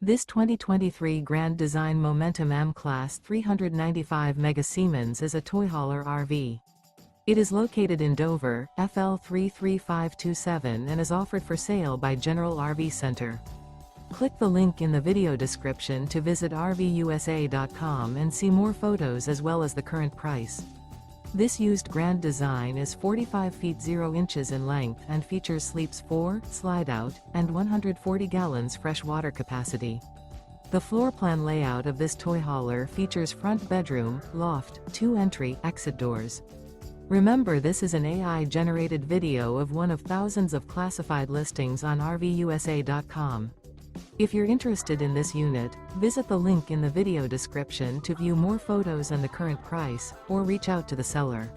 This 2023 Grand Design Momentum M-Class 395 Mega Siemens is a toy hauler RV. It is located in Dover, FL 33527 and is offered for sale by General RV Center. Click the link in the video description to visit RVUSA.com and see more photos as well as the current price. This used Grand Design is 45 feet 0 inches in length and features sleeps 4, slide-out, and 140 gallons fresh water capacity. The floor plan layout of this toy hauler features front bedroom, loft, 2 entry, exit doors. Remember, this is an AI-generated video of one of thousands of classified listings on RVUSA.com. If you're interested in this unit, visit the link in the video description to view more photos and the current price, or reach out to the seller.